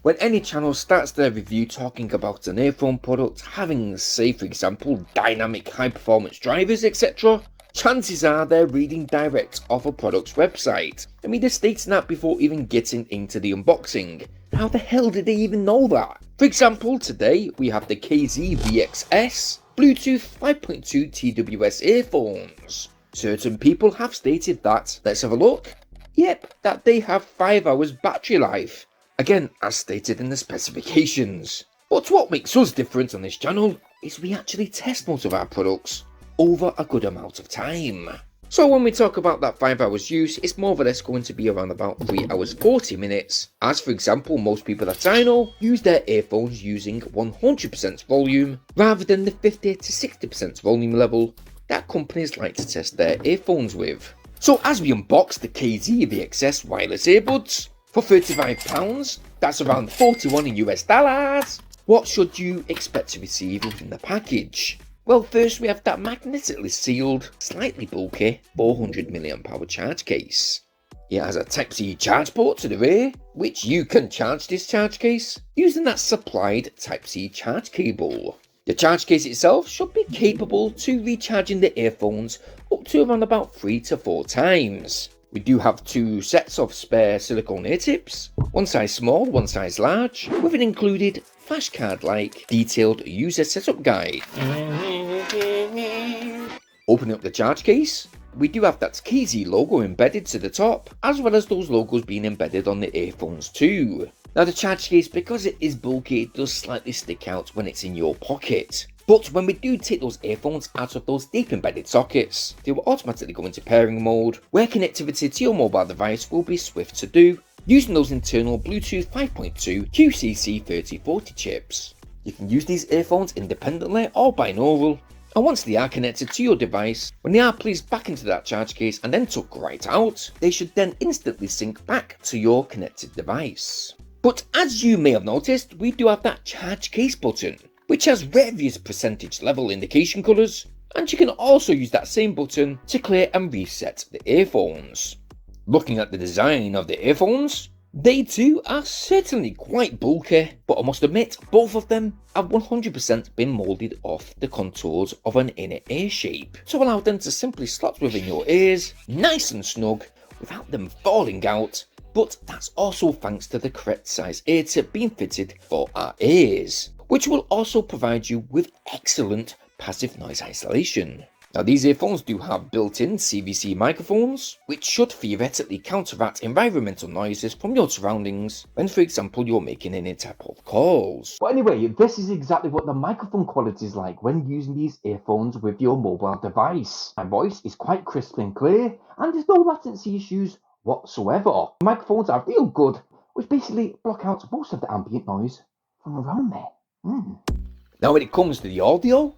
When any channel starts their review talking about an earphone product having, say for example, dynamic high performance drivers, etc., chances are they're reading direct off a product's website. I mean, they're stating that before even getting into the unboxing. How the hell did they even know that? For example, today we have the KZ-VXS Bluetooth 5.2 TWS earphones. Certain people have stated that, let's have a look. Yep, that they have 5 hours battery life. Again, as stated in the specifications. But what makes us different on this channel is we actually test most of our products over a good amount of time. So when we talk about that 5 hours use, it's more or less going to be around about 3 hours 40 minutes. As for example, most people that I know use their earphones using 100% volume rather than the 50 to 60% volume level that companies like to test their earphones with. So as we unbox the KZ-VXS wireless earbuds for £35, that's around 41 in US dollars, what should you expect to receive within the package? Well, first we have that magnetically sealed, slightly bulky 400mAh charge case. It has a Type-C charge port to the rear, which you can charge this charge case using that supplied Type-C charge cable. The charge case itself should be capable to recharging the earphones up to around about 3 to 4 times. We do have 2 sets of spare silicone ear tips, one size small, one size large, with an included flashcard-like detailed user setup guide. Opening up the charge case, we do have that KZ logo embedded to the top, as well as those logos being embedded on the earphones too. Now the charge case, because it is bulky, it does slightly stick out when it's in your pocket. But when we do take those earphones out of those deep embedded sockets, they will automatically go into pairing mode, where connectivity to your mobile device will be swift to do, using those internal Bluetooth 5.2 QCC3040 chips. You can use these earphones independently or binaural, and once they are connected to your device, when they are placed back into that charge case and then took right out, they should then instantly sync back to your connected device. But as you may have noticed, we do have that charge case button, which has various percentage level indication colours, and you can also use that same button to clear and reset the earphones. Looking at the design of the earphones, they too are certainly quite bulky, but I must admit both of them have 100% been moulded off the contours of an inner ear shape to allow them to simply slot within your ears, nice and snug, without them falling out. But that's also thanks to the correct size ear tip being fitted for our ears, which will also provide you with excellent passive noise isolation. Now these earphones do have built-in CVC microphones, which should theoretically counteract environmental noises from your surroundings when, for example, you're making any type of calls. But anyway, this is exactly what the microphone quality is like when using these earphones with your mobile device. My voice is quite crisp and clear, and there's no latency issues whatsoever. The microphones are real good, which basically block out most of the ambient noise from around me. Now when it comes to the audio,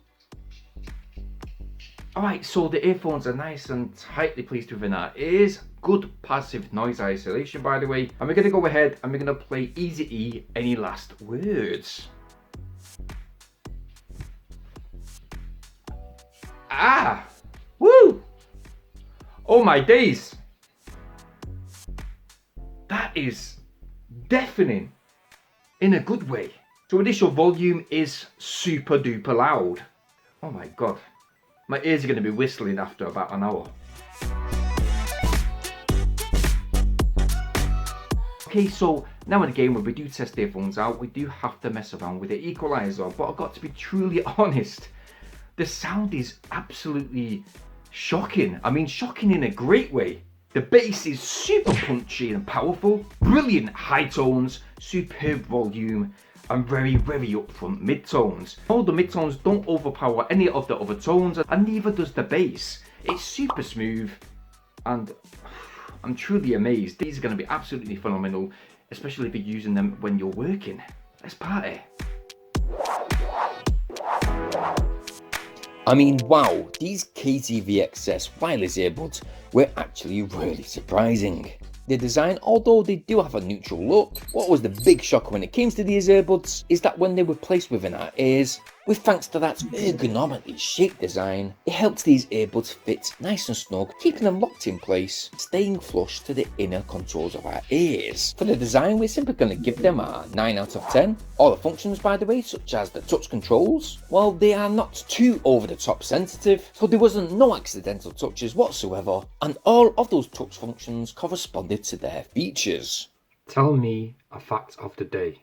alright, so the earphones are nice and tightly placed within our ears. Good passive noise isolation, by the way. And we're going to go ahead and we're going to play Easy E, Any Last Words. Ah! Woo! Oh my days! That is deafening in a good way. So initial volume is super duper loud. Oh my god. My ears are going to be whistling after about an hour. Okay, so now and again when we do test earphones out, we do have to mess around with the equalizer, but I've got to be truly honest, the sound is absolutely shocking. I mean, shocking in a great way. The bass is super punchy and powerful, brilliant high tones, superb volume, and very, very upfront mid-tones. All the mid-tones don't overpower any of the other tones, and neither does the bass. It's super smooth, and I'm truly amazed. These are going to be absolutely phenomenal, especially if you're using them when you're working. Let's party. I mean, wow, these KZ-VXS wireless earbuds were actually really surprising. The design, although they do have a neutral look, what was the big shock when it came to these earbuds is that when they were placed within our ears, With thanks to that ergonomically shaped design, it helps these earbuds fit nice and snug, keeping them locked in place, staying flush to the inner controls of our ears. For the design, we're simply going to give them a 9 out of 10. All the functions, by the way, such as the touch controls, well, they are not too over the top sensitive, so there wasn't no accidental touches whatsoever, and all of those touch functions corresponded to their features. Tell me a fact of the day.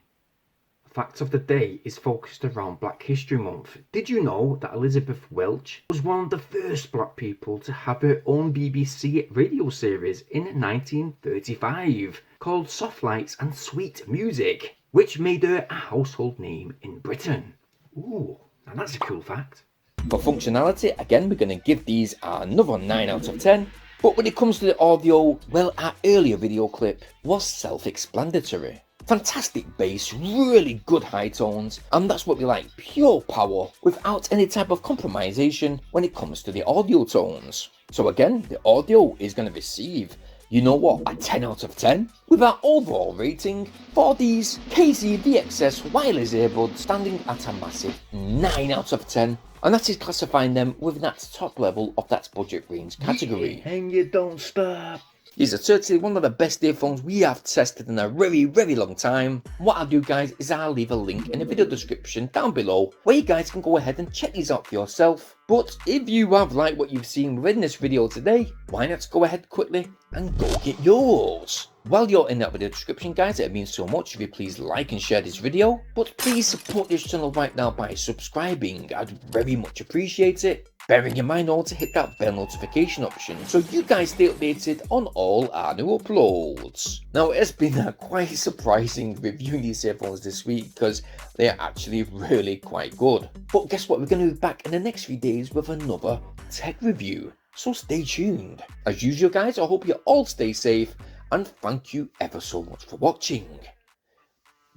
Fact of the day is focused around Black History Month. Did you know that Elizabeth Welch was one of the first black people to have her own BBC radio series in 1935 called Soft Lights and Sweet Music, which made her a household name in Britain? Ooh, now that's a cool fact. For functionality, again, we're going to give these another 9 out of 10. But when it comes to the audio, well, our earlier video clip was self-explanatory. Fantastic bass, really good high tones, and that's what we like, pure power, without any type of compromisation when it comes to the audio tones. So again, the audio is going to receive, you know what, a 10 out of 10, with our overall rating for these KZ-VXS wireless earbuds standing at a massive 9 out of 10. And that is classifying them within that top level of that budget range category. And you don't stop. These are certainly one of the best earphones we have tested in a very, very long time. What I'll do, guys, is I'll leave a link in the video description down below where you guys can go ahead and check these out for yourself. But if you have liked what you've seen within this video today, why not go ahead quickly and go get yours? While you're in that video description, guys, it means so much if you please like and share this video. But please support this channel right now by subscribing. I'd very much appreciate it. Bearing in mind also to hit that bell notification option so you guys stay updated on all our new uploads. Now, it's been quite surprising reviewing these earphones this week because they are actually really quite good. But guess what? We're going to be back in the next few days with another tech review. So stay tuned. As usual, guys, I hope you all stay safe and thank you ever so much for watching.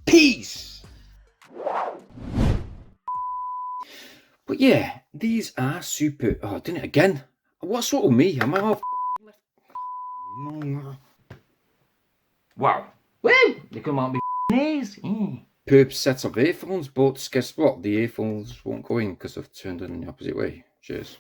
Peace! But yeah, these are super... Oh, I did it again. What's wrong with me? Am I all... Wow. Woo! You come on me knees. Superb set of earphones, but guess what? The earphones won't go in because I've turned it in the opposite way. Cheers.